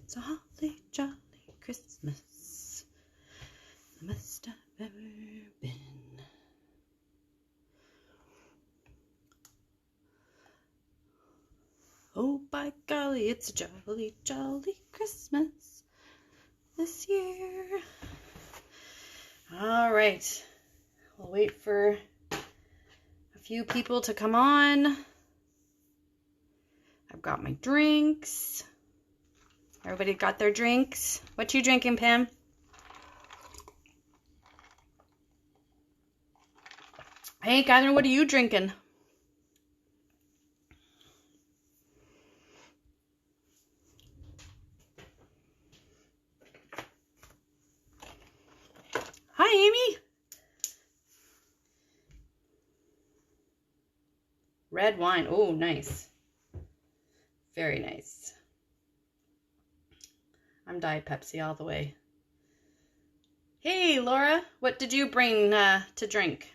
It's a holly jolly Christmas, the best I've ever been. Oh, by golly, it's a jolly, jolly Christmas this year. All right. We'll wait for a few people to come on. I've got my drinks. Everybody got their drinks? What you drinking, Pam? Hey, Catherine, what are you drinking? Hi, Amy. Red wine. Oh, nice. Very nice. I'm Diet Pepsi all the way. Hey, Laura. What did you bring to drink?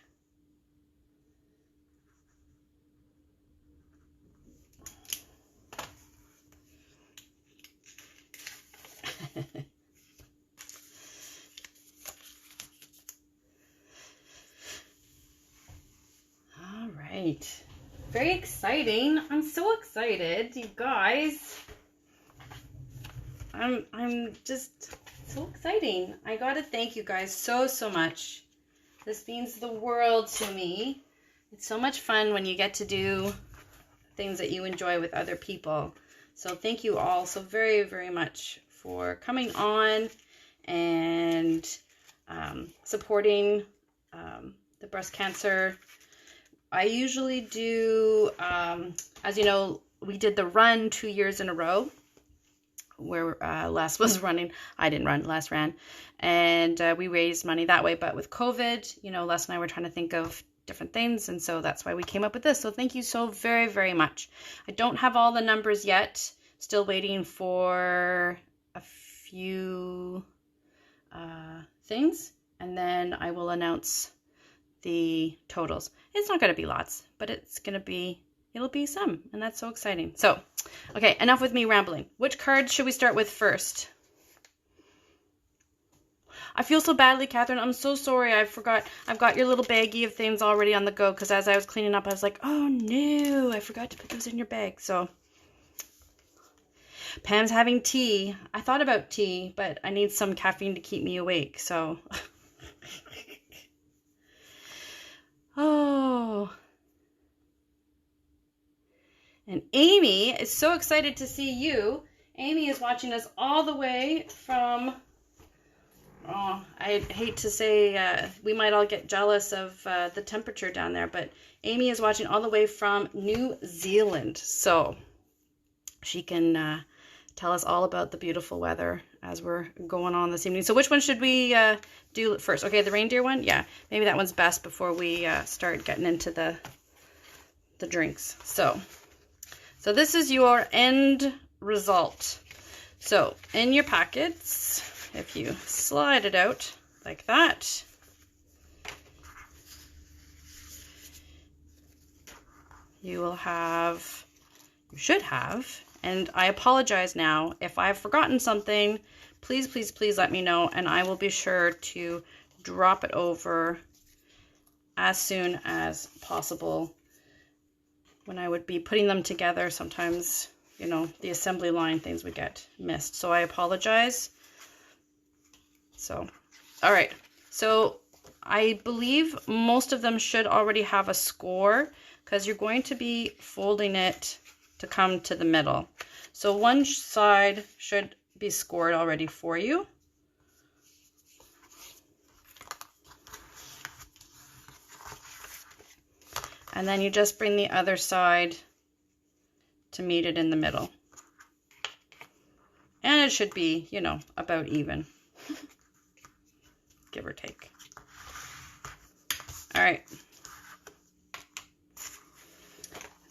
All right. Very exciting. I'm so excited, you guys. I'm just so exciting. I gotta thank you guys so much. This means the world to me. It's so much fun when you get to do things that you enjoy with other people. So thank you all so very much for coming on and supporting the breast cancer. I usually do, as you know, we did the run 2 years in a row where Les was running. I didn't run, Les ran. And we raised money that way. But with COVID, you know, Les and I were trying to think of different things. And so that's why we came up with this. So thank you so very much. I don't have all the numbers yet. Still waiting for a few things. And then I will announce the totals. It's not going to be lots, but it'll be some, and that's so exciting. So, okay, enough with me rambling. Which card should we start with first? I feel so badly, Catherine. I'm so sorry. I forgot. I've got your little baggie of things already on the go, because as I was cleaning up, I was like, oh no, I forgot to put those in your bag. So, Pam's having tea. I thought about tea, but I need some caffeine to keep me awake, so... Oh. And Amy is so excited to see you. Amy is watching us all the way from, oh, I hate to say, we might all get jealous of the temperature down there, but Amy is watching all the way from New Zealand. So she can tell us all about the beautiful weather as we're going on this evening. So which one should we do first? Okay, the reindeer one? Yeah, maybe that one's best before we start getting into the drinks. So this is your end result. So in your packets, if you slide it out like that, you should have, and I apologize now if I've forgotten something. Please let me know, and I will be sure to drop it over as soon as possible. When I would be putting them together, sometimes, you know, the assembly line things would get missed. So I apologize. So, all right. So I believe most of them should already have a score, because you're going to be folding it to come to the middle. So one side should be scored already for you. And then you just bring the other side to meet it in the middle. And it should be, you know, about even. Give or take. All right.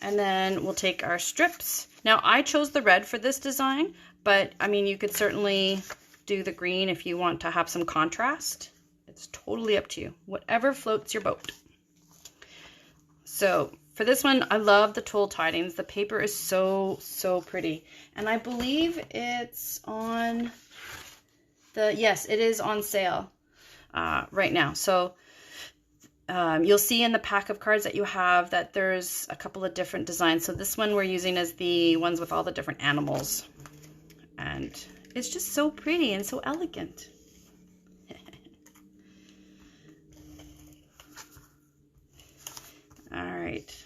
And then we'll take our strips. Now, I chose the red for this design, but, I mean, you could certainly do the green if you want to have some contrast. It's totally up to you. Whatever floats your boat. So For this one, I love the Toile Tidings. The paper is so, so pretty. And I believe it's on yes, it is on sale right now. So you'll see in the pack of cards that you have that there's a couple of different designs. So this one we're using is the ones with all the different animals. And it's just so pretty and so elegant. All right.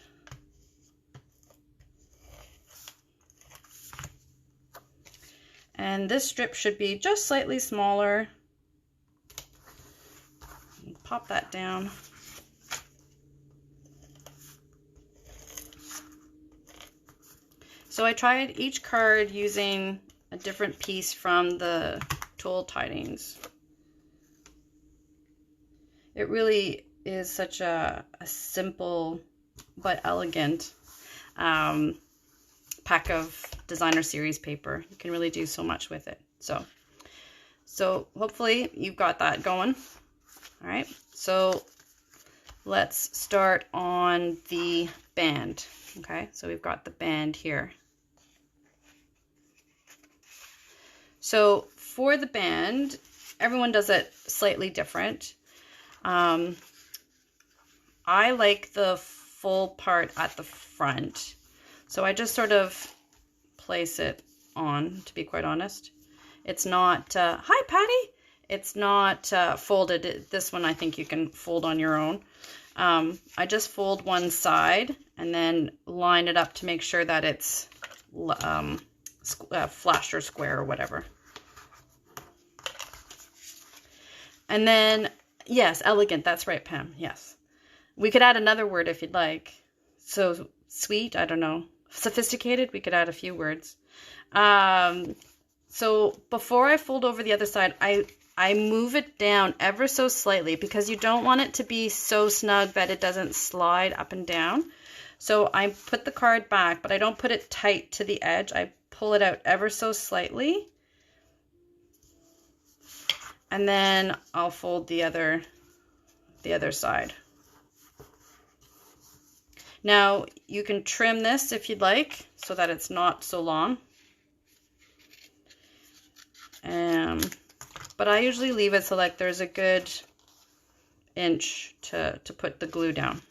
And this strip should be just slightly smaller. Pop that down. So I tried each card using a different piece from the Toile Tidings. It really is such a simple but elegant pack of designer series paper. You can really do so much with it. So hopefully you've got that going. All right, so let's start on the band. Okay, so we've got the band here. So for the band, everyone does it slightly different. I like the full part at the front. So I just sort of place it on, to be quite honest. It's not, hi Patty! It's not folded. This one I think you can fold on your own. I just fold one side and then line it up to make sure that it's flush or square or whatever. And then, yes, elegant. That's right, Pam. Yes. We could add another word if you'd like. So sweet, I don't know. Sophisticated, we could add a few words. So before I fold over the other side, I move it down ever so slightly because you don't want it to be so snug that it doesn't slide up and down. So I put the card back, but I don't put it tight to the edge. I pull it out ever so slightly. And then I'll fold the other side. Now you can trim this if you'd like so that it's not so long. But I usually leave it so like there's a good inch to put the glue down.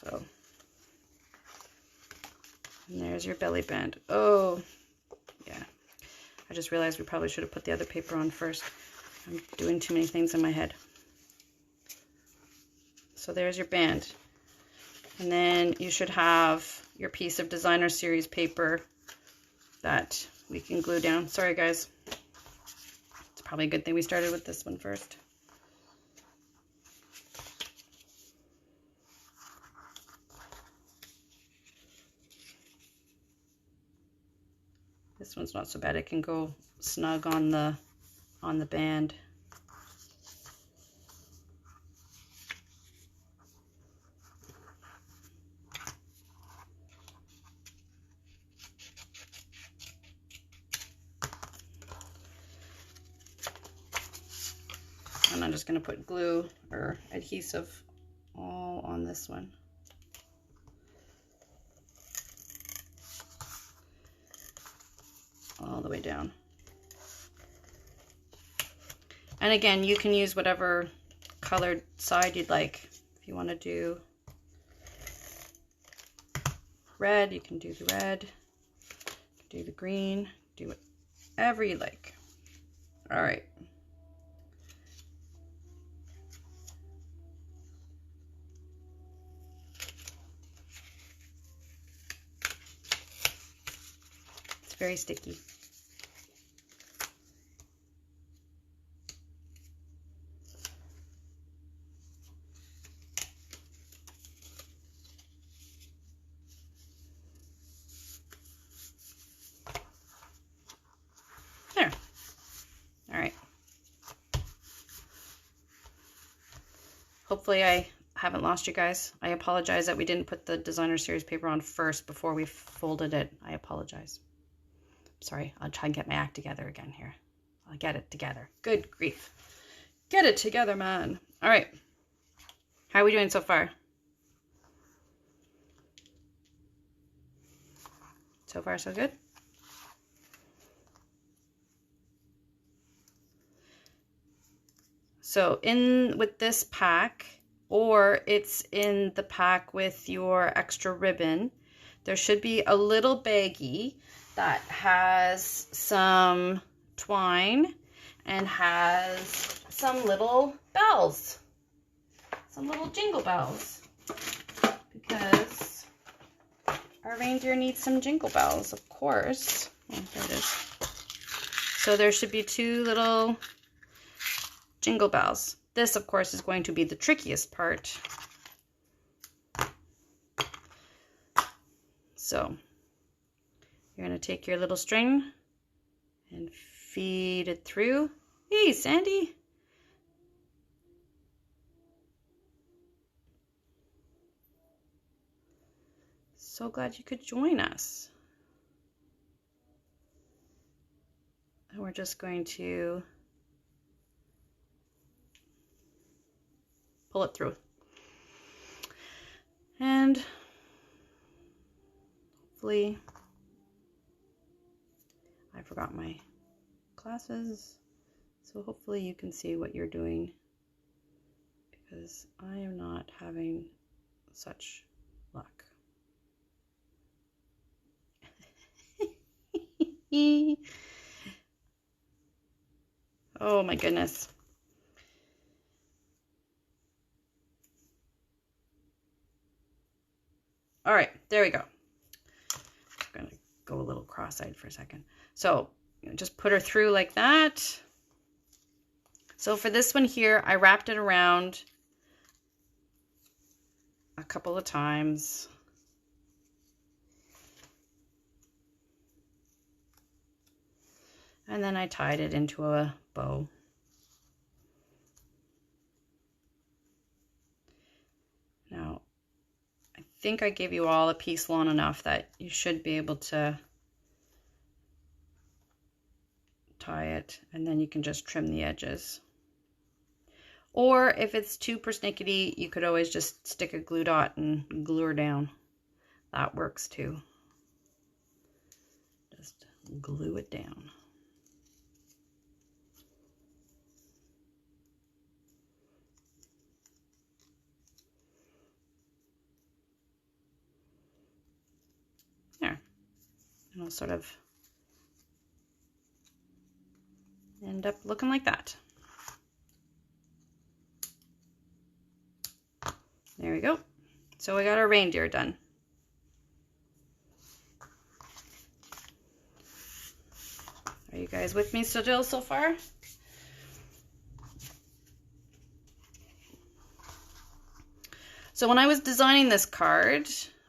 So, and there's your belly band. Oh, yeah. I just realized we probably should have put the other paper on first. I'm doing too many things in my head. So there's your band. And then you should have your piece of designer series paper that we can glue down. Sorry, guys. It's probably a good thing we started with this one first. This one's not so bad. It can go snug on the band. And I'm just going to put glue or adhesive all on this one. All the way down. And again, you can use whatever colored side you'd like. If you want to do red, you can do the red, do the green, do whatever you like. All right. It's very sticky. There. All right. Hopefully I haven't lost you guys. I apologize that we didn't put the designer series paper on first before we folded it. I apologize. Sorry, I'll try and get my act together again here. I'll get it together. Good grief. Get it together, man. All right. How are we doing so far? So far, so good. So in with this pack, or it's in the pack with your extra ribbon, there should be a little baggie that has some twine and has some little bells, some little jingle bells, because our reindeer needs some jingle bells, of course. Oh, there it is. So there should be 2 little jingle bells. This, of course, is going to be the trickiest part. So you're going to take your little string and feed it through. Hey, Sandy. So glad you could join us. And we're just going to pull it through. And hopefully, I forgot my glasses, so hopefully you can see what you're doing, because I am not having such luck. Oh my goodness. All right, there we go. I'm gonna go a little cross-eyed for a second. So just put her through like that. So for this one here, I wrapped it around a couple of times. And then I tied it into a bow. Now, I think I gave you all a piece long enough that you should be able to tie it, and then you can just trim the edges. Or if it's too persnickety, you could always just stick a glue dot and glue her down. That works too. Just glue it down. There. And I'll sort of end up looking like that. There we go. So we got our reindeer done. Are you guys with me still so far? So when I was designing this card,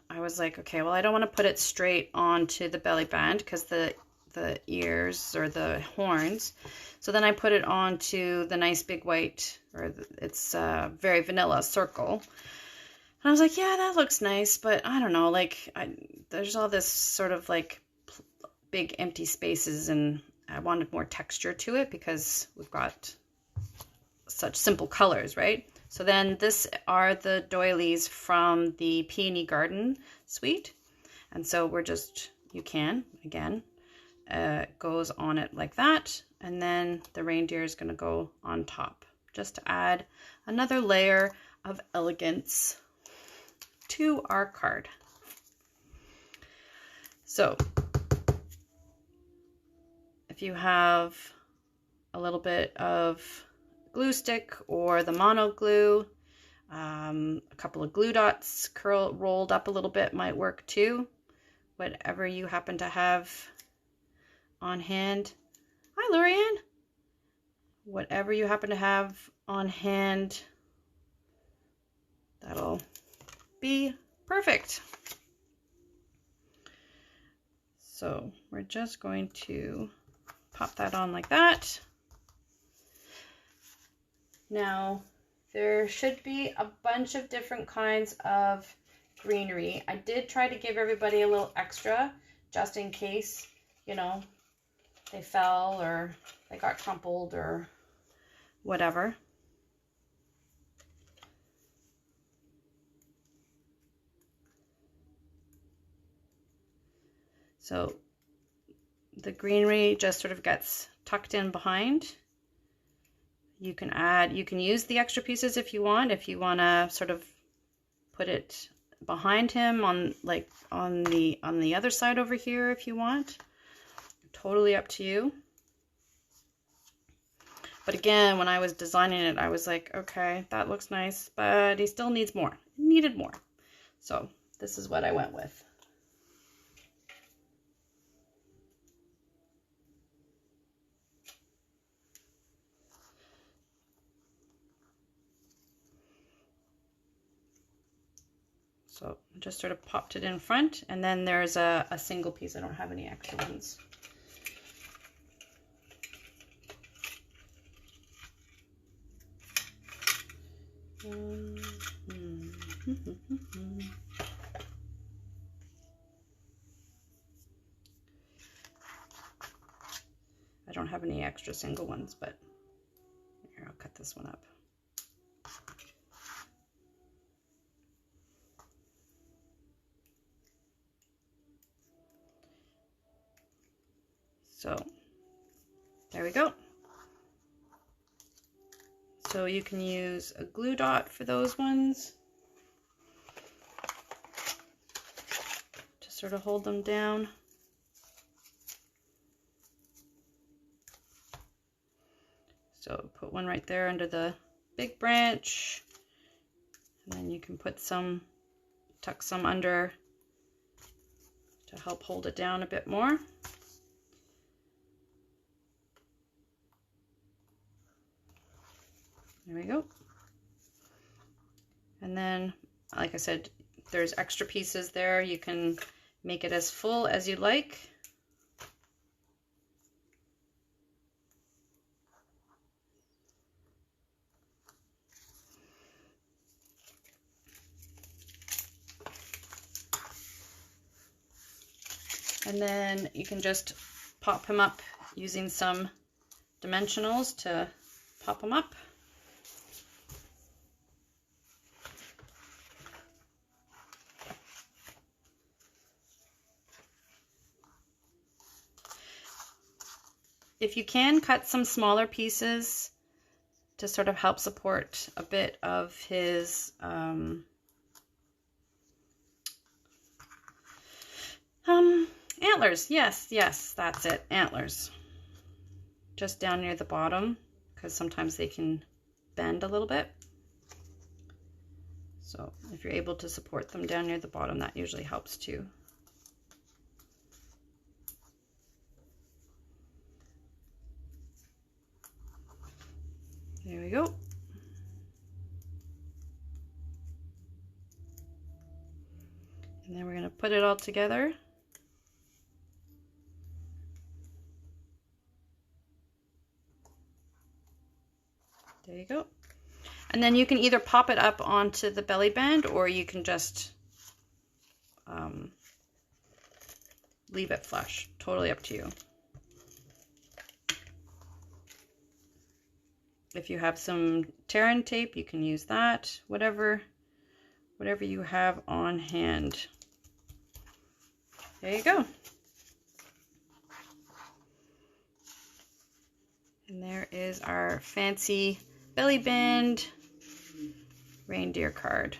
I was like, okay, well, I don't want to put it straight onto the belly band because the ears or the horns. So then I put it onto the nice big white, or it's very vanilla circle. And I was like, yeah, that looks nice, but I don't know, like there's all this sort of like big empty spaces, and I wanted more texture to it because we've got such simple colors, right? So then this are the doilies from the Peony Garden suite. And so we're just, you can, again, goes on it like that. And then the reindeer is going to go on top, just to add another layer of elegance to our card. So if you have a little bit of glue stick or the mono glue, a couple of glue dots rolled up a little bit might work too. Whatever you happen to have on hand. Hi, Lorianne. Whatever you happen to have on hand, that'll be perfect. So we're just going to pop that on like that. Now, There should be a bunch of different kinds of greenery. I did try to give everybody a little extra just in case, you know, they fell or they got crumpled or whatever. So the greenery just sort of gets tucked in behind. You can use the extra pieces if you want to sort of put it behind him on the other side over here if you want. Totally up to you. But again, when I was designing it, I was like, okay, that looks nice, but he still needs more. He needed more. So this is what I went with. So just sort of popped it in front, and then there's a single piece. I don't have any extra ones. I don't have any extra single ones, but here, I'll cut this one up. So there we go. So you can use a glue dot for those ones to sort of hold them down. So put one right there under the big branch, and then you can put some, tuck some under to help hold it down a bit more. There we go. And then, like I said, there's extra pieces there. You can make it as full as you like. And then you can just pop him up using some dimensionals to pop them up. If you can, cut some smaller pieces to sort of help support a bit of his antlers. Yes, that's it, antlers. Just down near the bottom, because sometimes they can bend a little bit. So if you're able to support them down near the bottom, that usually helps too. There we go. And then we're going to put it all together. There you go. And then you can either pop it up onto the belly band, or you can just leave it flush. Totally up to you. If you have some tear-in tape, you can use that. Whatever you have on hand. There you go. And there is our fancy belly band reindeer card.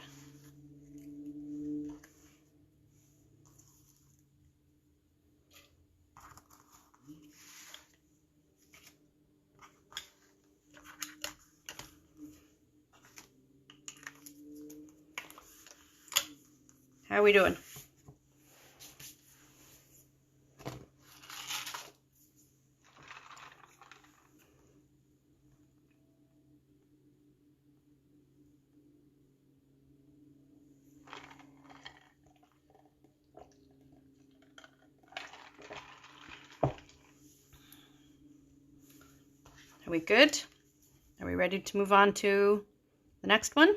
How are we doing? Are we good? Are we ready to move on to the next one.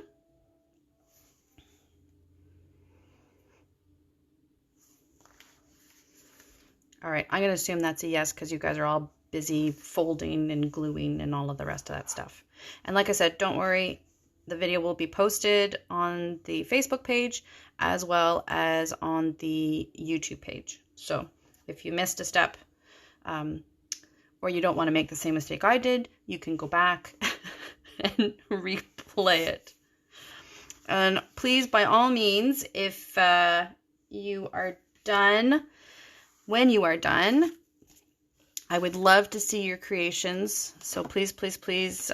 All right, I'm going to assume that's a yes because you guys are all busy folding and gluing and all of the rest of that stuff. And like I said, don't worry, the video will be posted on the Facebook page as well as on the YouTube page. So if you missed a step or you don't want to make the same mistake I did, you can go back and replay it. And please, by all means, if you are done, when you are done, I would love to see your creations. So please, please, please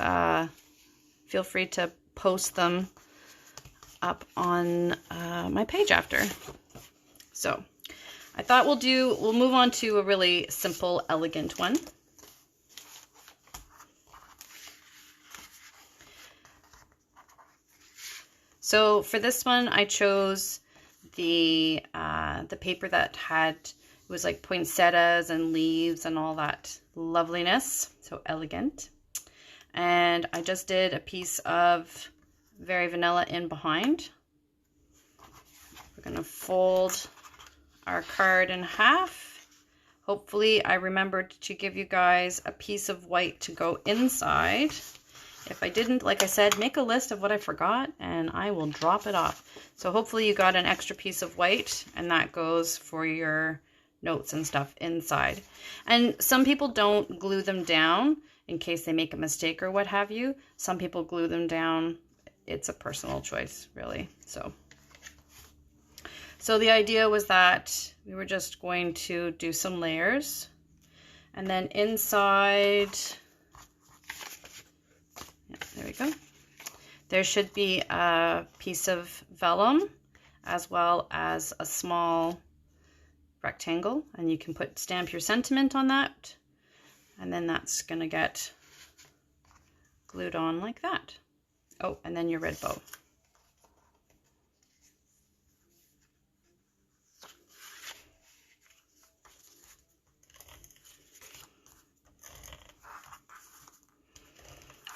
feel free to post them up on my page after. So I thought we'll move on to a really simple, elegant one. So for this one, I chose the paper that had, it was like poinsettias and leaves and all that loveliness, so elegant. And I just did a piece of Very Vanilla in behind. We're gonna fold our card in half. Hopefully I remembered to give you guys a piece of white to go inside. If I didn't, like I said, make a list of what I forgot and I will drop it off. So hopefully you got an extra piece of white and that goes for your notes and stuff inside. And some people don't glue them down in case they make a mistake or what have you. Some people glue them down. It's a personal choice, really. So the idea was that we were just going to do some layers and then inside, there we go. There should be a piece of vellum as well as a small rectangle, and you can stamp your sentiment on that, and then that's gonna get glued on like that. Oh, and then your red bow.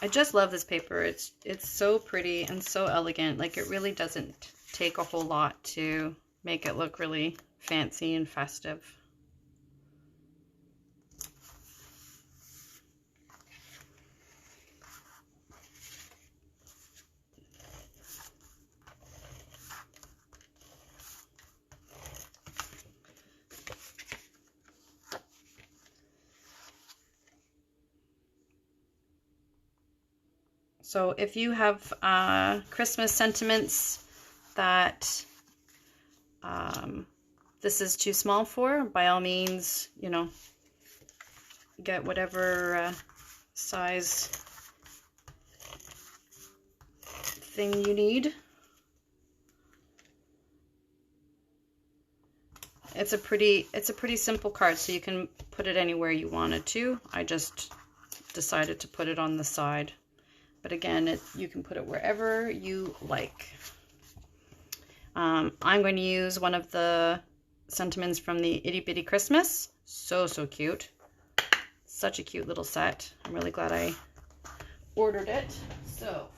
I just love this paper. It's so pretty and so elegant. Like, it really doesn't take a whole lot to make it look really fancy and festive. So if you have Christmas sentiments that this is too small for, by all means, you know, get whatever size thing you need. It's a pretty simple card, so you can put it anywhere you wanted to. I just decided to put it on the side. But again, you can put it wherever you like. I'm going to use one of the sentiments from the Itty Bitty Christmas. So cute. Such a cute little set. I'm really glad I ordered it. So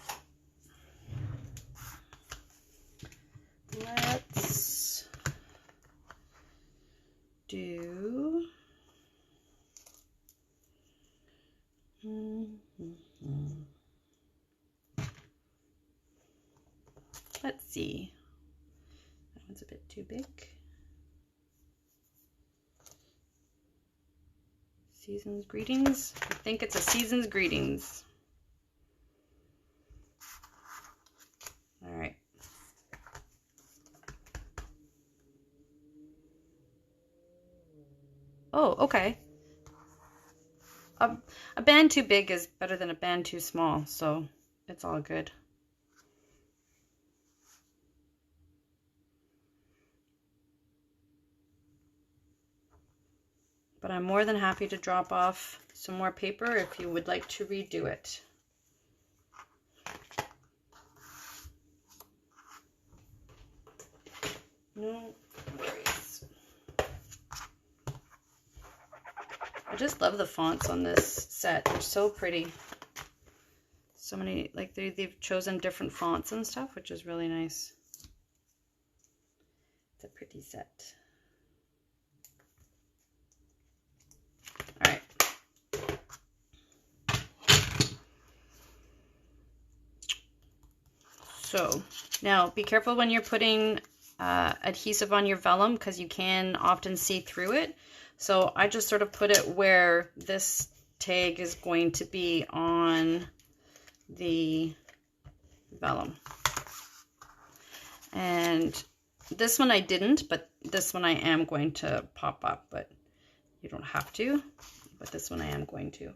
let's do... Let's see. That one's a bit too big. Season's Greetings. I think it's a Season's Greetings. All right. Oh, okay. A band too big is better than a band too small, so it's all good. But I'm more than happy to drop off some more paper if you would like to redo it. No worries. I just love the fonts on this set. They're so pretty. so many, like they've chosen different fonts and stuff, which is really nice. It's a pretty set. All right. So now be careful when you're putting adhesive on your vellum, because you can often see through it. So I just sort of put it where this tag is going to be on the vellum. And this one I didn't, but this one I am going to pop up, but you don't have to, but this one I am going to.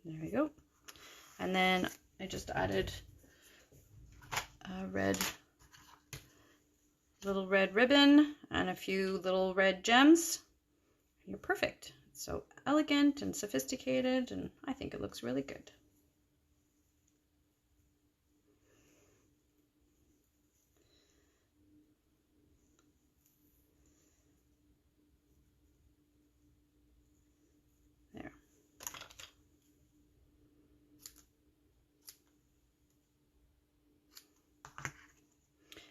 There we go. And then I just added a little red ribbon and a few little red gems. You're perfect. It's so elegant and sophisticated, and I think it looks really good. There.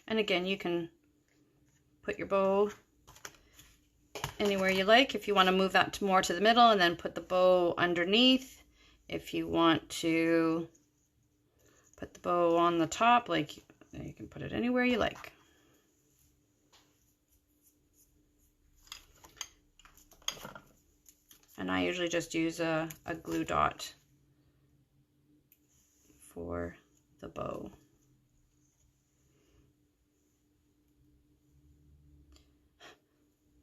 And again, you can put your bow anywhere you like. If you want to move that more to the middle and then put the bow underneath. If you want to put the bow on the top, like you can put it anywhere you like. And I usually just use a glue dot for the bow.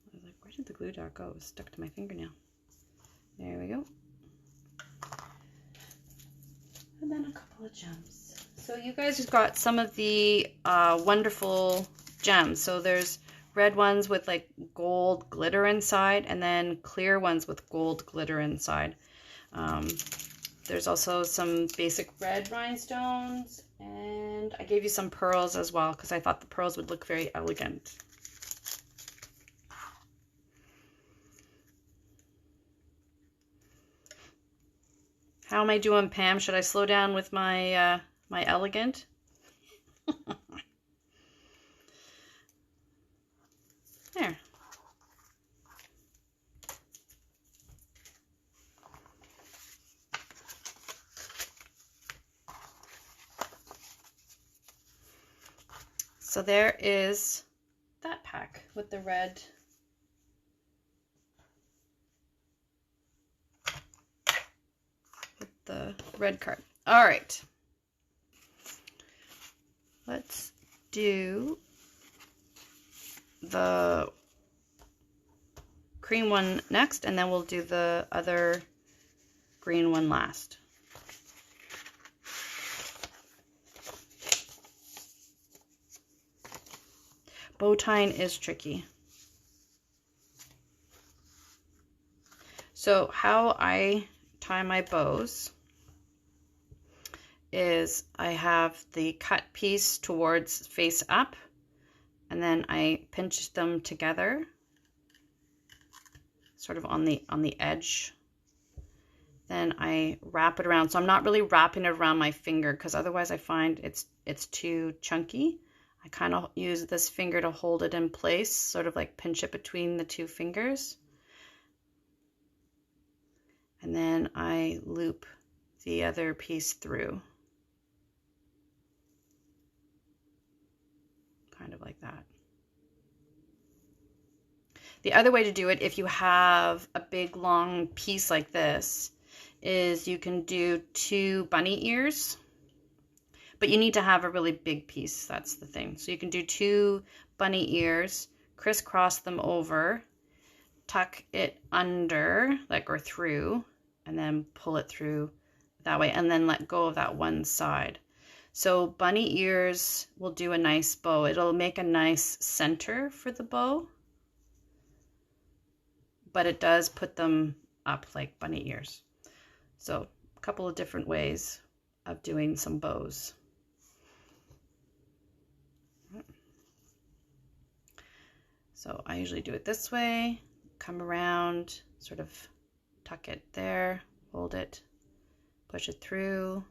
I was like, where did the glue dot go? It was stuck to my fingernail. There we go. And then a couple of gems. So you guys have got some of the wonderful gems. So there's red ones with like gold glitter inside, and then clear ones with gold glitter inside. There's also some basic red rhinestones, and I gave you some pearls as well because I thought the pearls would look very elegant. How am I doing, Pam? Should I slow down with my my elegant? There. So there is that pack with the red card. All right. Let's do the cream one next, and then we'll do the other green one last. Bow tying is tricky. So how I tie my bows is I have the cut piece towards face up, and then I pinch them together sort of on the edge. Then I wrap it around. So I'm not really wrapping it around my finger because otherwise I find it's too chunky. I kind of use this finger to hold it in place, sort of like pinch it between the two fingers. And then I loop the other piece through. Kind of like that. The other way to do it, if you have a big long piece like this, is you can do 2 bunny ears, but you need to have a really big piece. That's the thing. So you can do 2 bunny ears, crisscross them over, tuck it under, like, or through, and then pull it through that way, and then let go of that one side. So bunny ears will do a nice bow. It'll make a nice center for the bow. but it does put them up like bunny ears. So a couple of different ways of doing some bows. So I usually do it this way, come around, sort of tuck it there, hold it, push it through,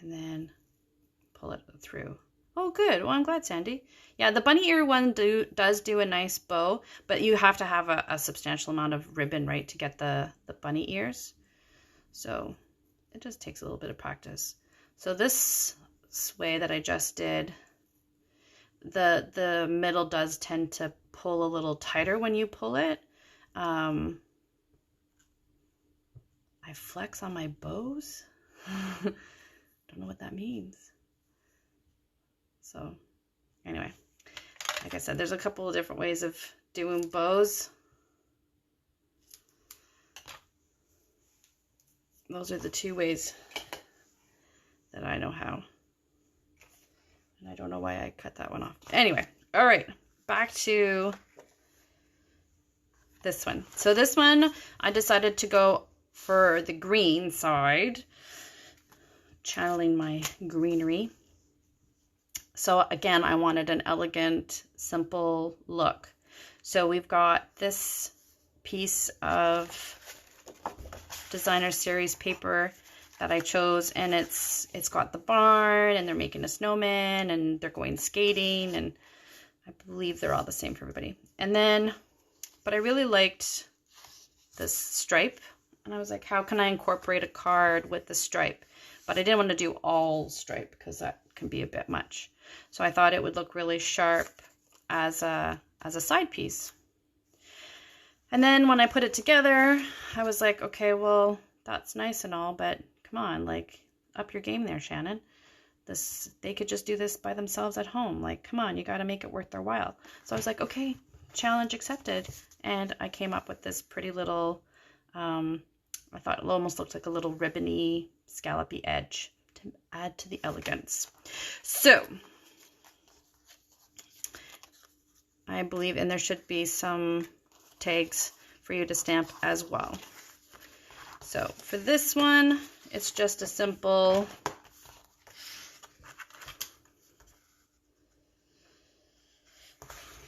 and then pull it through. Oh, good. Well, I'm glad, Sandy. Yeah, the bunny ear one does do a nice bow, but you have to have a substantial amount of ribbon, right, to get the bunny ears. So it just takes a little bit of practice. So this way that I just did, the middle does tend to pull a little tighter when you pull it. I flex on my bows. Don't know what that means. So anyway, like I said, there's a couple of different ways of doing bows. Those are the two ways that I know how. And I don't know why I cut that one off. Anyway, all right, back to this one. So this one, I decided to go for the green side, channeling my greenery. So again, I wanted an elegant, simple look. So we've got this piece of designer series paper that I chose, and it's got the barn, and they're making a snowman, and they're going skating, and I believe they're all the same for everybody. And then, but I really liked this stripe, and I was like, how can I incorporate a card with the stripe? But I didn't want to do all stripe because that can be a bit much. So I thought it would look really sharp as a side piece. And then when I put it together, I was like, okay, well, that's nice and all, but come on, like, up your game there, Shannon. They could just do this by themselves at home. Like, come on, you got to make it worth their while. So I was like, okay, challenge accepted. And I came up with this pretty little, I thought it almost looked like a little ribbony, scallopy edge to add to the elegance. So I believe, and there should be some tags for you to stamp as well. So for this one, it's just a simple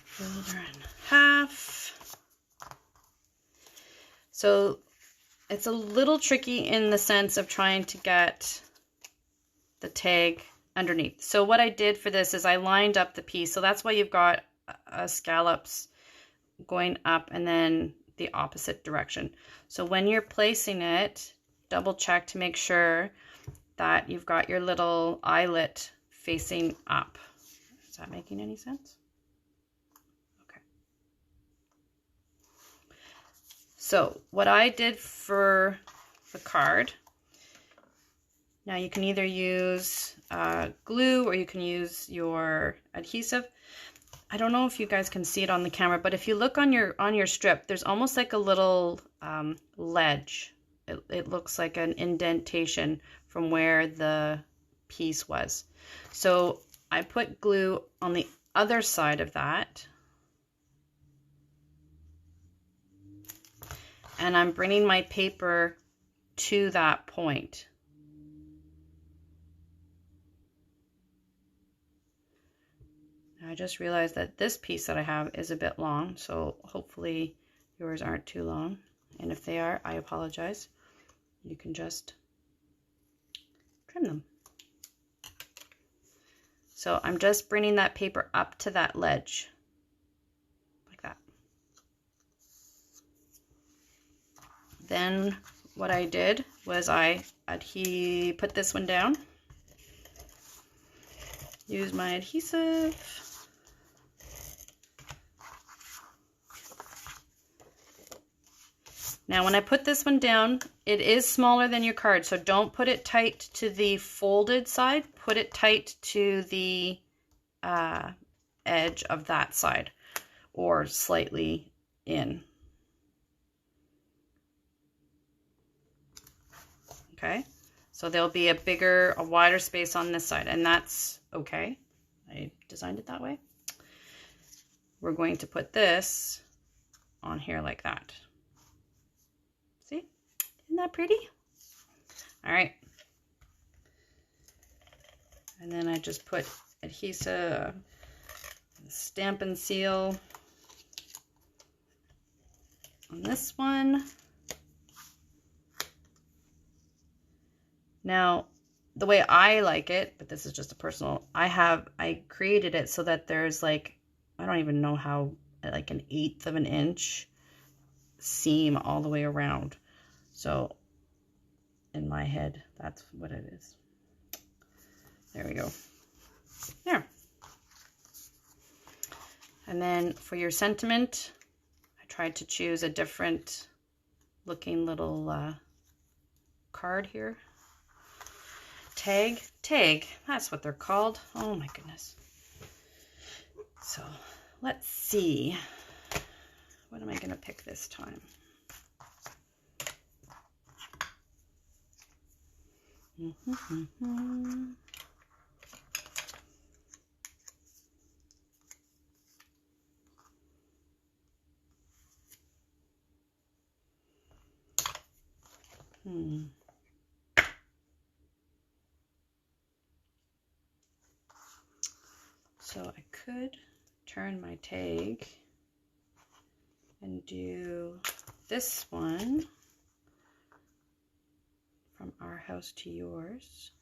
fold her in half. So it's a little tricky in the sense of trying to get the tag underneath. So what I did for this is I lined up the piece. So that's why you've got scallops going up and then the opposite direction. So when you're placing it, double check to make sure that you've got your little eyelet facing up. Is that making any sense? Okay. So what I did for the card, now you can either use glue or you can use your adhesive. I don't know if you guys can see it on the camera, but if you look on your strip, there's almost like a little ledge. It looks like an indentation from where the piece was. So I put glue on the other side of that. And I'm bringing my paper to that point. I just realized that this piece that I have is a bit long, so hopefully yours aren't too long. And if they are, I apologize. You can just trim them. So I'm just bringing that paper up to that ledge, like that. Then what I did was I put this one down, use my adhesive, now when I put this one down, it is smaller than your card, so don't put it tight to the folded side, put it tight to the edge of that side, or slightly in. Okay, so there'll be a wider space on this side, and that's okay. I designed it that way. we're going to put this on here like that. See? Isn't that pretty? All right. And then I just put adhesive, stamp and seal on this one. Now, the way I like it, but this is just a personal, I created it so that there's like, I don't even know how, like an 1/8 of an inch seam all the way around. So in my head, that's what it is. There we go. There. And then for your sentiment, I tried to choose a different looking little card here. Tag, that's what they're called. Oh my goodness. So let's see. What am I going to pick this time? So I could turn my tag and do this one, from our house to yours.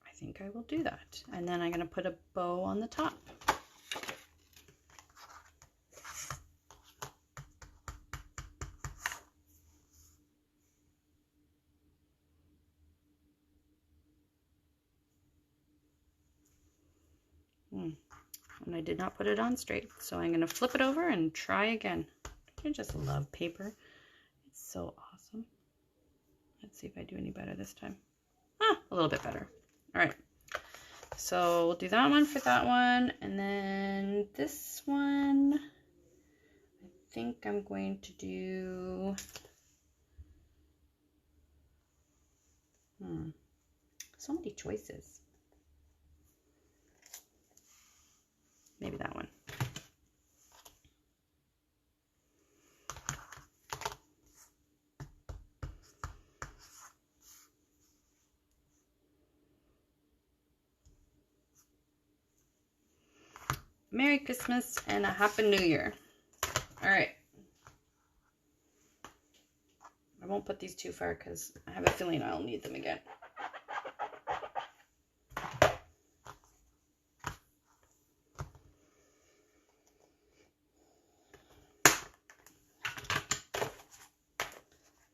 I think I will do that. And then I'm going to put a bow on the top. And I did not put it on straight, so I'm going to flip it over and try again. I just love paper. It's so awesome. Let's see if I do any better this time. Ah, a little bit better. All right. So we'll do that one for that one. And then this one, I think I'm going to do... So many choices. Maybe that one. Merry Christmas and a Happy New Year. All right. I won't put these too far because I have a feeling I'll need them again.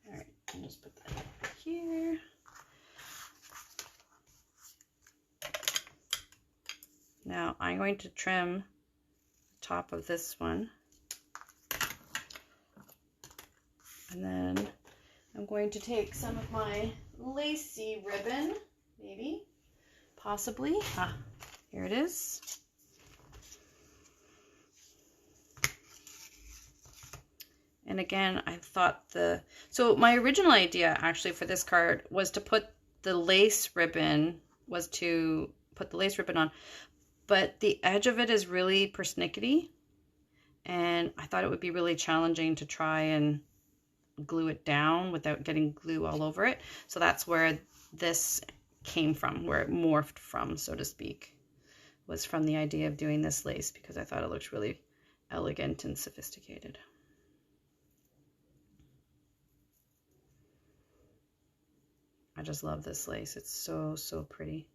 All right, I'll just put that here. Now I'm going to trim the top of this one. And then I'm going to take some of my lacy ribbon, maybe, possibly. Ah, here it is. And again, I thought so my original idea actually for this card was to put the lace ribbon, on, but the edge of it is really persnickety, and I thought it would be really challenging to try and glue it down without getting glue all over it. So that's where this came from, where it morphed from, so to speak, was from the idea of doing this lace, because I thought it looked really elegant and sophisticated. I just love this lace. It's so, so pretty.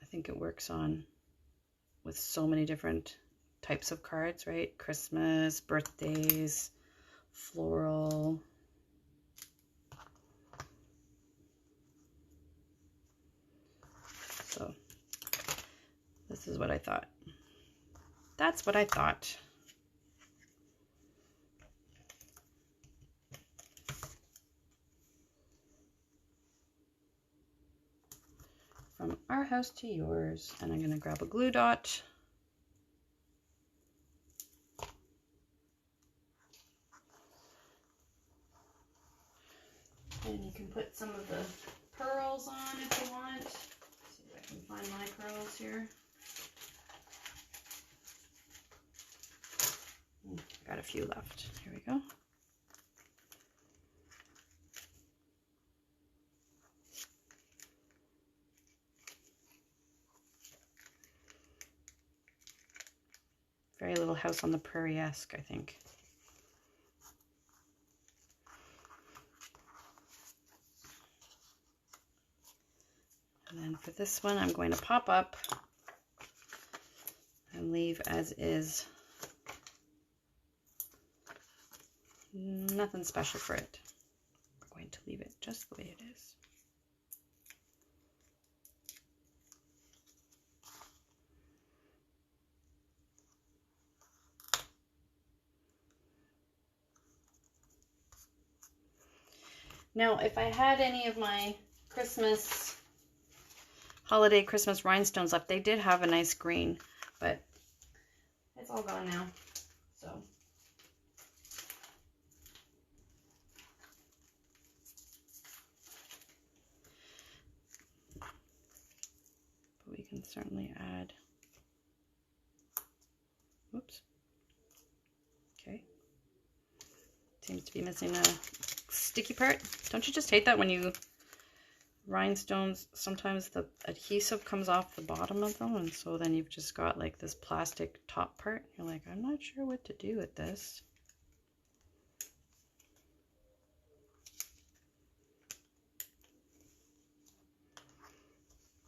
I think it works on with so many different types of cards, right? Christmas, birthdays, floral. So this is what I thought. That's what I thought. From our house to yours. And I'm going to grab a glue dot. And you can put some of the pearls on if you want. See if I can find my pearls here. Got a few left. Here we go. Very Little House on the Prairie-esque, I think. And then for this one, I'm going to pop up and leave as is. Nothing special for it. We're going to leave it just the way it is. Now, if I had any of my holiday Christmas rhinestones left, they did have a nice green, but it's all gone now, so. But we can certainly add, whoops, okay. Seems to be missing a sticky part. Don't you just hate that when you rhinestones, sometimes the adhesive comes off the bottom of them, and so then you've just got like this plastic top part. You're like, I'm not sure what to do with this.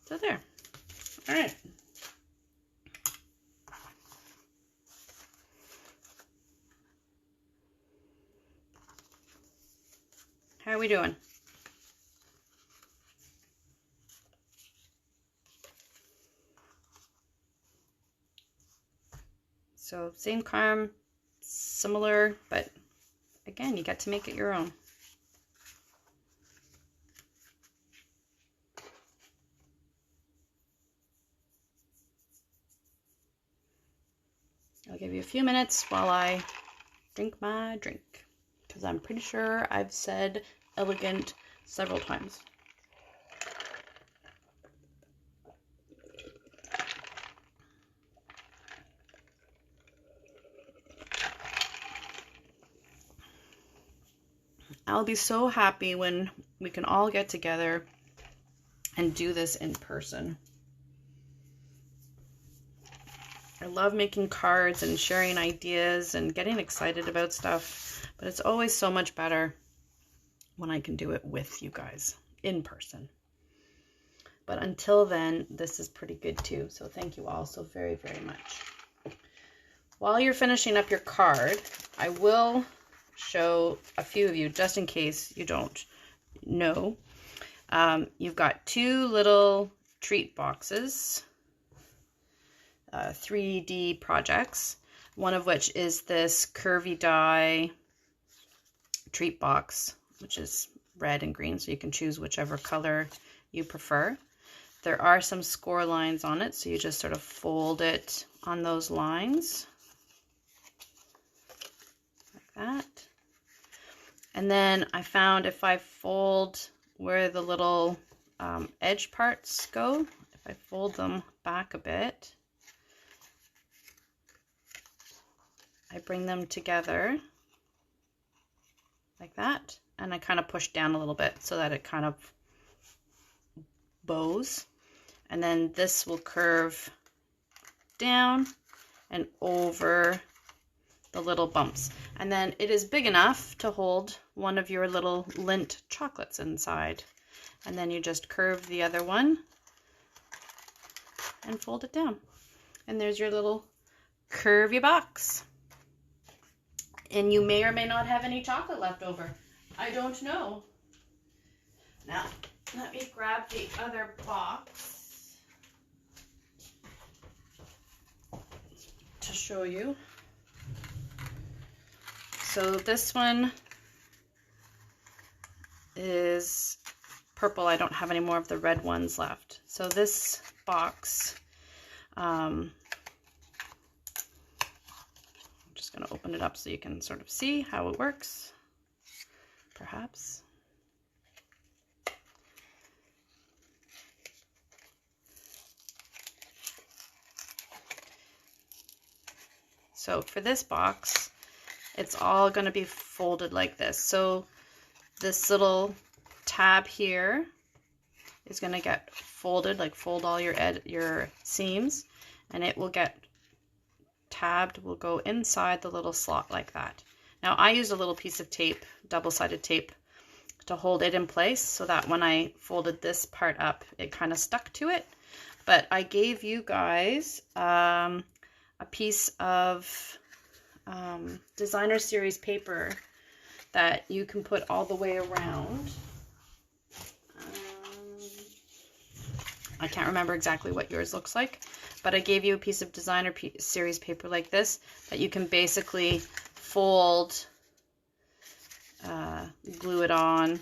So there. All right. How are we doing? So same charm, similar, but again, you get to make it your own. I'll give you a few minutes while I drink my drink, because I'm pretty sure I've said elegant several times. I'll be so happy when we can all get together and do this in person. I love making cards and sharing ideas and getting excited about stuff, but it's always so much better when I can do it with you guys in person. But until then, this is pretty good too. So thank you all so very, very much. While you're finishing up your card, I will show a few of you, just in case you don't know. You've got two little treat boxes, 3D projects, one of which is this curvy die treat box, which is red and green, so you can choose whichever color you prefer. There are some score lines on it, so you just sort of fold it on those lines, like that. And then I found if I fold where the little edge parts go, if I fold them back a bit, I bring them together like that, and I kind of push down a little bit so that it kind of bows, and then this will curve down and over the little bumps, and then it is big enough to hold one of your little Lindt chocolates inside, and then you just curve the other one and fold it down, and there's your little curvy box. And you may or may not have any chocolate left over. I don't know. Now, let me grab the other box to show you. So this one is purple. I don't have any more of the red ones left. So this box, I'm just going to open it up so you can sort of see how it works, perhaps. So for this box, it's all going to be folded like this. So this little tab here is going to get folded, like fold all your seams, and it will get tabbed, will go inside the little slot like that. Now I used a little piece of tape, double-sided tape, to hold it in place so that when I folded this part up, it kind of stuck to it. But I gave you guys a piece of designer series paper that you can put all the way around. I can't remember exactly what yours looks like, but I gave you a piece of designer series paper like this that you can basically fold, glue it on,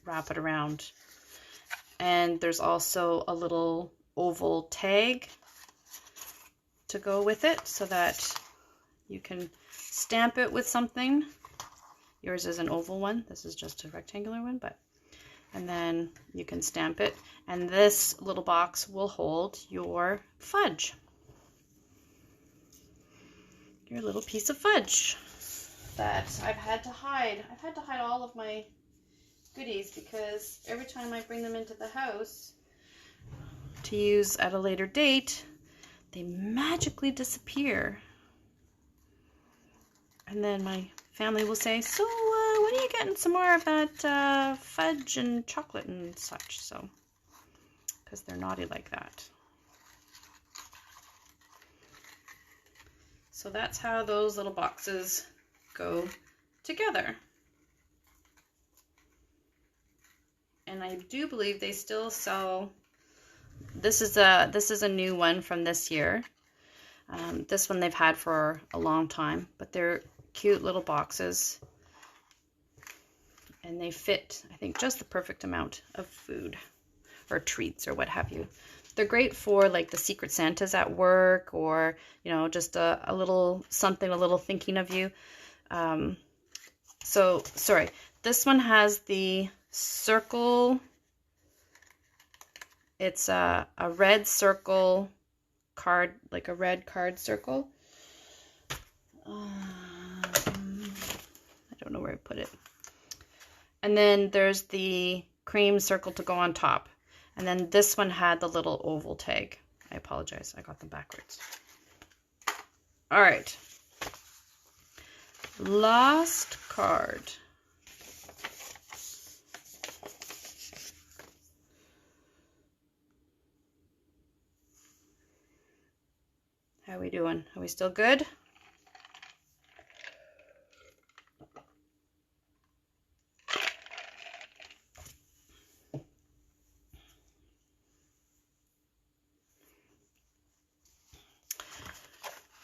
wrap it around. And there's also a little oval tag to go with it so that you can stamp it with something. Yours is an oval one. This is just a rectangular one, and then you can stamp it. And this little box will hold your fudge. Your little piece of fudge that I've had to hide. I've had to hide all of my goodies because every time I bring them into the house to use at a later date, they magically disappear. And then my family will say, so when are you getting some more of that fudge and chocolate and such? So, because they're naughty like that. So that's how those little boxes go together. And I do believe they still sell, this is a new one from this year. This one they've had for a long time, but they're cute little boxes. And they fit, I think, just the perfect amount of food or treats or what have you. They're great for like the Secret Santas at work, or, you know, just a little something, a little thinking of you. So, sorry, this one has the circle. It's a red circle card, like a red card circle. I don't know where I put it. And then there's the cream circle to go on top. And then this one had the little oval tag. I apologize, I got them backwards. All right. Last card. How are we doing? Are we still good?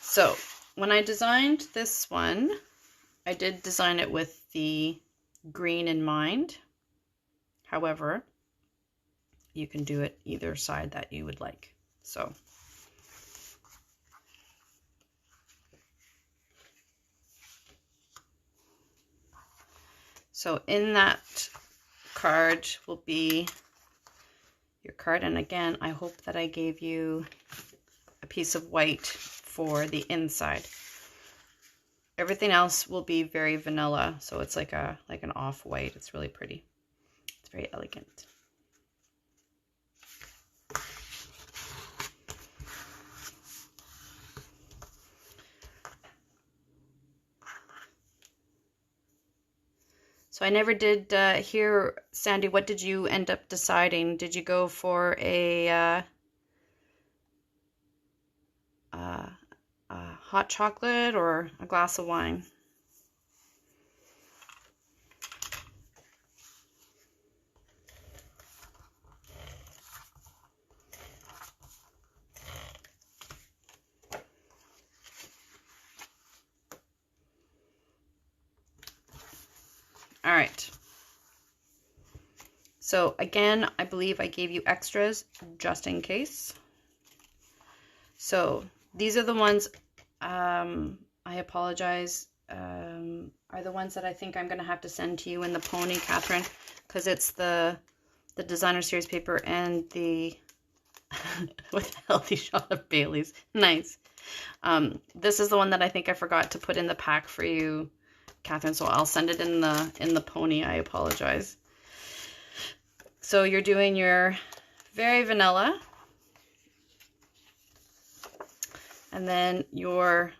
So when I designed this one, I did design it with the green in mind. However, you can do it either side that you would like. So in that card will be your card. And again, I hope that I gave you a piece of white for the inside. Everything else will be very vanilla, so it's like an off-white. It's really pretty. It's very elegant. So I never did hear, Sandy, what did you end up deciding? Did you go for a hot chocolate or a glass of wine? All right. So again, I believe I gave you extras just in case. So these are the ones, I apologize, are the ones that I think I'm going to have to send to you in the pony, Catherine, because it's the designer series paper and the with a healthy shot of Bailey's. Nice. This is the one that I think I forgot to put in the pack for you, Catherine, so I'll send it in the pony. I apologize. So you're doing your very vanilla, and then your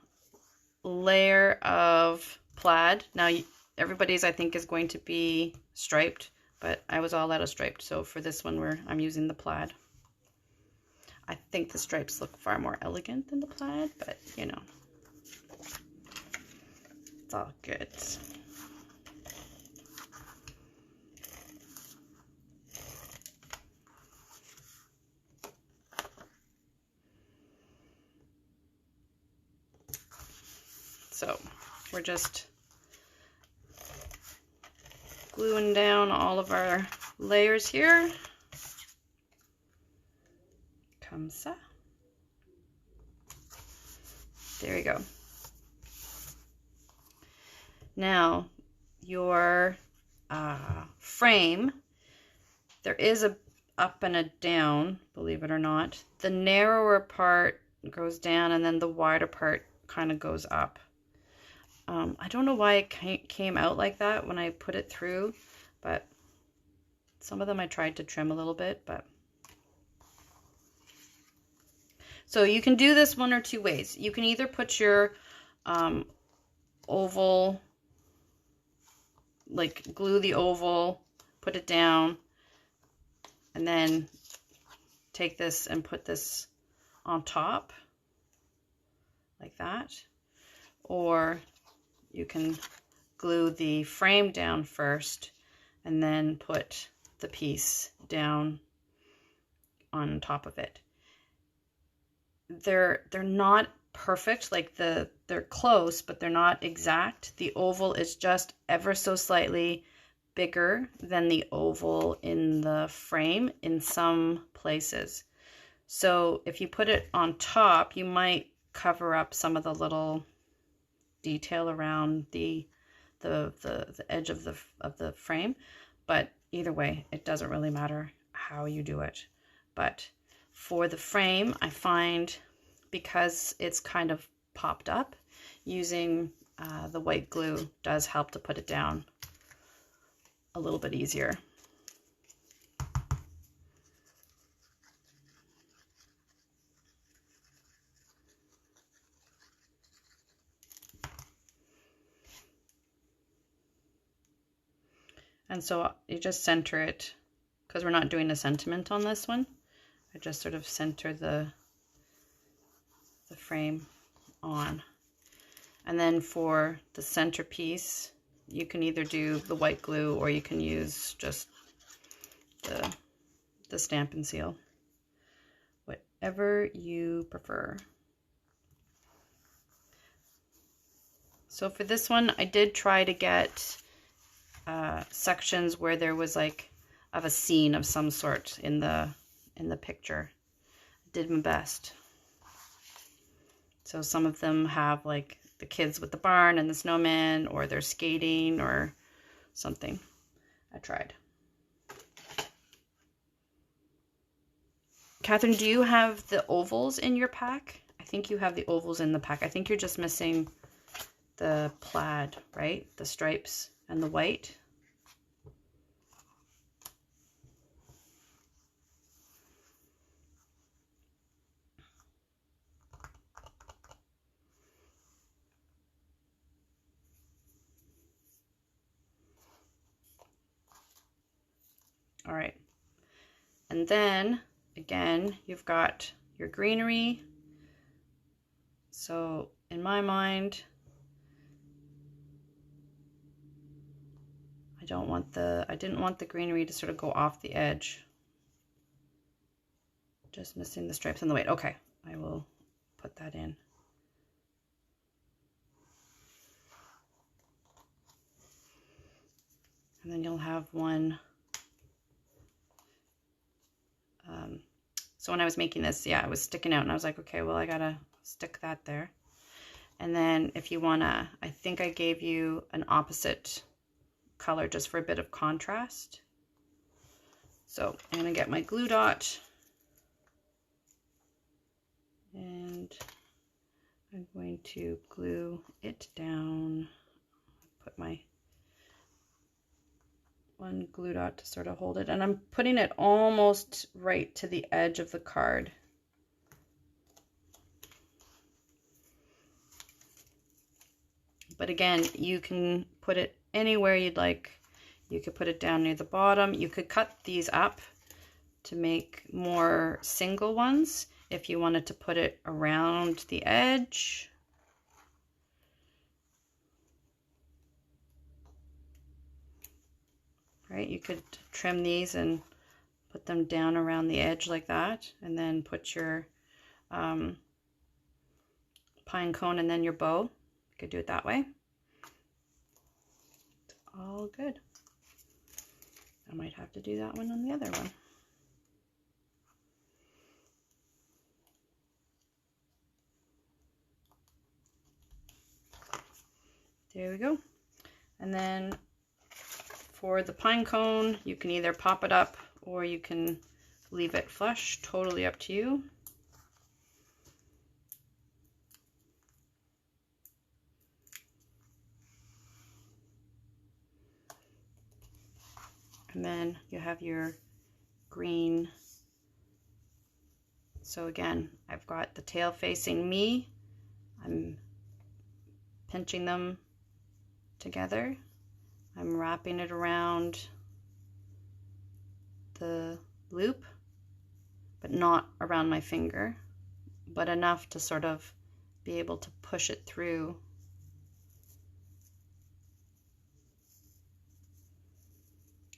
layer of plaid. Now everybody's, I think, is going to be striped, but I was all out of striped, so for this one I'm using the plaid. I think the stripes look far more elegant than the plaid, but you know, it's all good. So we're just gluing down all of our layers here. Comme ça. There we go. Now your frame, there is a up and a down, believe it or not. The narrower part goes down and then the wider part kind of goes up. I don't know why it came out like that when I put it through, but some of them I tried to trim a little bit, but. So you can do this one or two ways. You can either put your oval, like glue the oval, put it down, and then take this and put this on top, like that. Or you can glue the frame down first and then put the piece down on top of it. They're not perfect, like they're close, but they're not exact. The oval is just ever so slightly bigger than the oval in the frame in some places. So if you put it on top, you might cover up some of the little detail around the edge of the frame, but either way, it doesn't really matter how you do it. But for the frame, I find, because it's kind of popped up, using the white glue does help to put it down a little bit easier. And so you just center it, because we're not doing a sentiment on this one. I just sort of center the frame on. And then for the centerpiece, you can either do the white glue or you can use just the Stampin' Seal, whatever you prefer. So for this one, I did try to get sections where there was like of a scene of some sort in the picture. I did my best. So some of them have like the kids with the barn and the snowman, or they're skating or something. I tried. Catherine, do you have the ovals in your pack? I think you have the ovals in the pack. I think you're just missing the plaid, right? The stripes and the white. All right. And then again, you've got your greenery. So in my mind, I didn't want the greenery to sort of go off the edge. Just missing the stripes and the white. Okay, I will put that in. And then you'll have one. So when I was making this, yeah, it was sticking out and I was like, okay, well, I gotta stick that there. And then if you wanna, I think I gave you an opposite color just for a bit of contrast. So I'm gonna get my glue dot And I'm going to glue it down. Put my one glue dot to sort of hold it, and I'm putting it almost right to the edge of the card. But again, you can put it anywhere you'd like. You could put it down near the bottom. You could cut these up to make more single ones if you wanted to put it around the edge. Right, you could trim these and put them down around the edge like that, and then put your pine cone and then your bow. You could do it that way. It's all good. I might have to do that one on the other one. There we go. And then for the pine cone, you can either pop it up or you can leave it flush, totally up to you. And then you have your green. So again, I've got the tail facing me. I'm pinching them together. I'm wrapping it around the loop, but not around my finger, but enough to sort of be able to push it through.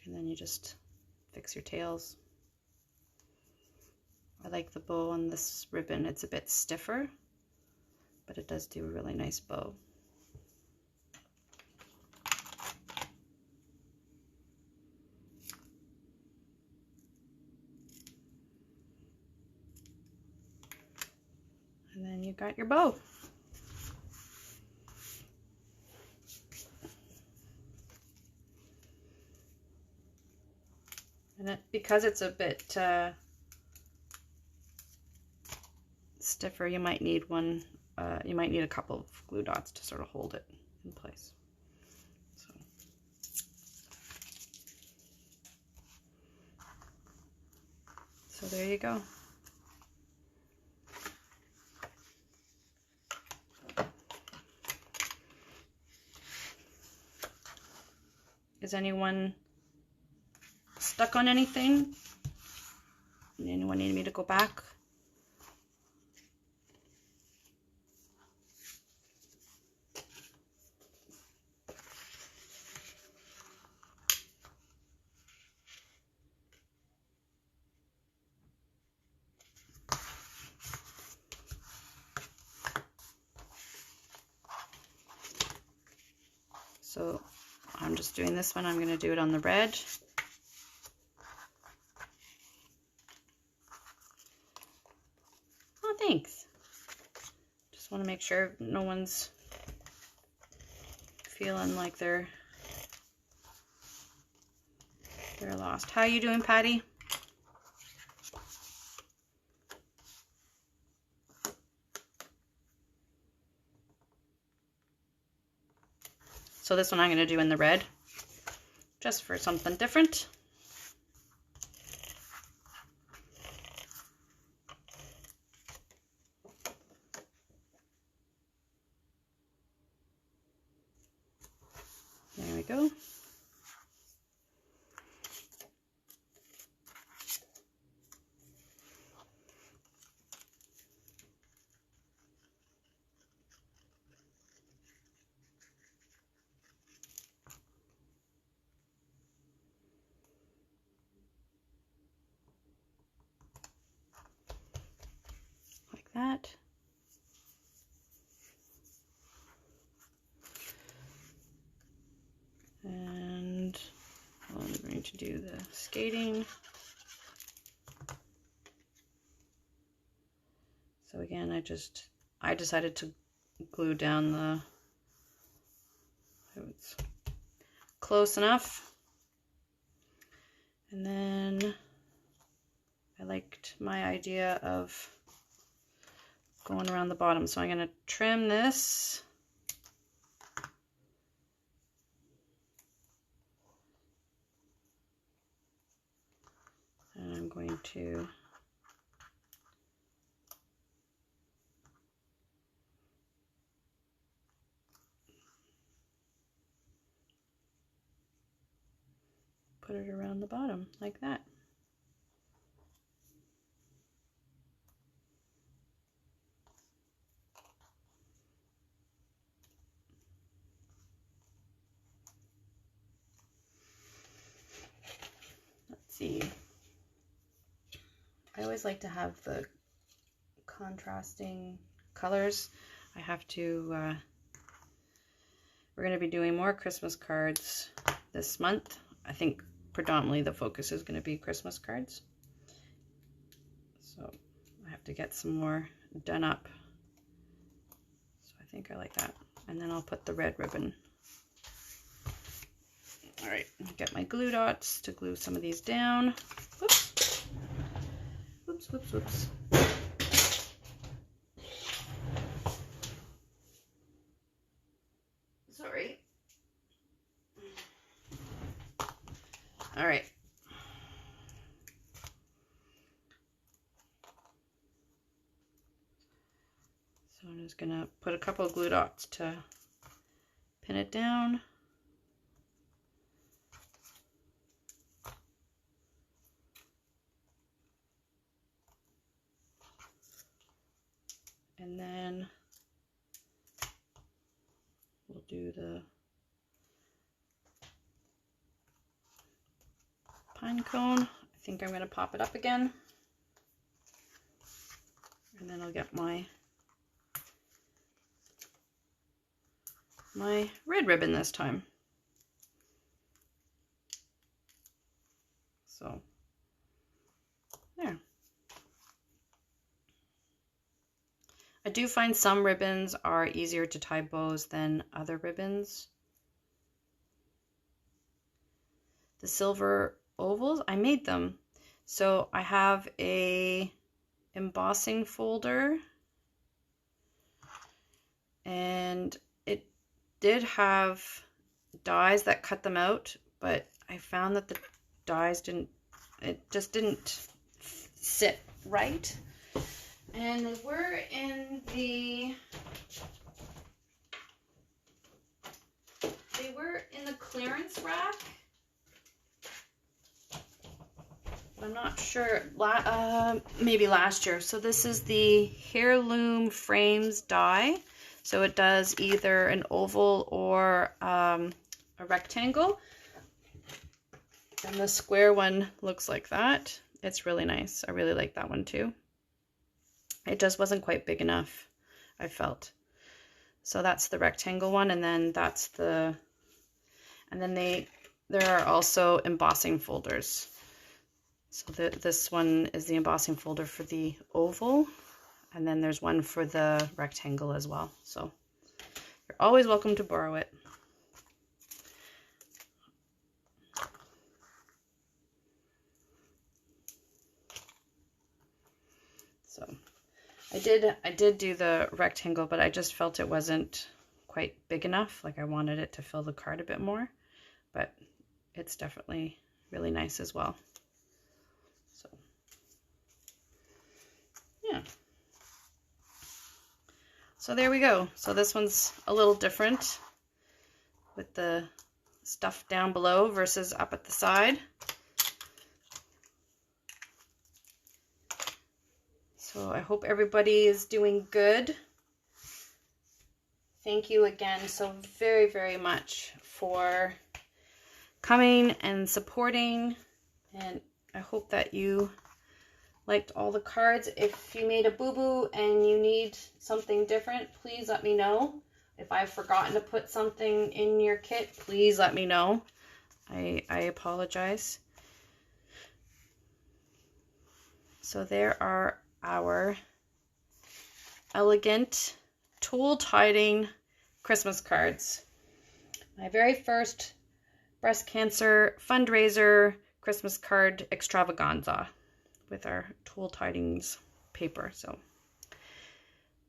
And then you just fix your tails. I like the bow on this ribbon. It's a bit stiffer, but it does do a really nice bow. And then you got your bow. And because it's a bit stiffer, you might need a couple of glue dots to sort of hold it in place. So there you go. Is anyone stuck on anything? Anyone need me to go back? So I'm just doing this one. I'm going to do it on the red. Oh, thanks. Just want to make sure no one's feeling like they're lost. How you doing, Patty? So this one I'm going to do in the red, just for something different. There we go. That. And I'm going to do the skating. So again, I decided to glue down the, it's close enough. And then I liked my idea of going around the bottom. So I'm going to trim this. And I'm going to put it around the bottom like that. Let's see. I always like to have the contrasting colors. I have to, we're going to be doing more Christmas cards this month. I think predominantly the focus is going to be Christmas cards. So I have to get some more done up. So I think I like that. And then I'll put the red ribbon. All right, get my glue dots to glue some of these down. Whoops. Whoops, whoops, whoops. Sorry. All right. So I'm just gonna put a couple of glue dots to pin it down. And then we'll do the pine cone. I think I'm going to pop it up again. And then I'll get my red ribbon this time. So there. I do find some ribbons are easier to tie bows than other ribbons. The silver ovals, I made them. So I have a embossing folder, and it did have dies that cut them out, but I found that the dies just didn't sit right. And they were in the clearance rack. I'm not sure, maybe last year. So this is the Heirloom Frames die. So it does either an oval or a rectangle. And the square one looks like that. It's really nice. I really like that one too. It just wasn't quite big enough, I felt. So that's the rectangle one, and then that's the, and then there are also embossing folders. So this one is the embossing folder for the oval, and then there's one for the rectangle as well. So you're always welcome to borrow it. So I did do the rectangle, but I just felt it wasn't quite big enough. Like I wanted it to fill the card a bit more, but it's definitely really nice as well. So yeah. So there we go. So this one's a little different with the stuff down below versus up at the side. So I hope everybody is doing good. Thank you again so very, very much for coming and supporting. And I hope that you liked all the cards. If you made a boo-boo and you need something different, please let me know. If I've forgotten to put something in your kit, please let me know. I apologize. So there are our elegant Toile Tiding Christmas cards. My very first Breast Cancer Fundraiser Christmas card extravaganza with our Toile Tidings paper. So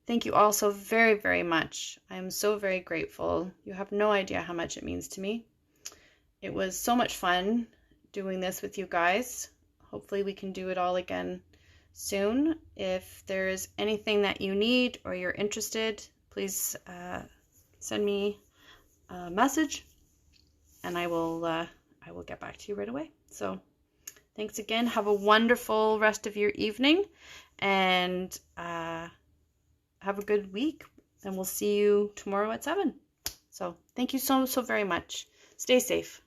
Thank you all so very, very much. I am so very grateful. You have no idea how much it means to me. It was so much fun doing this with you guys. Hopefully we can do it all again soon. If there is anything that you need or you're interested, please send me a message and I will get back to you right away. So thanks again. Have a wonderful rest of your evening and have a good week, and we'll see you tomorrow at 7. So thank you so very much. Stay safe.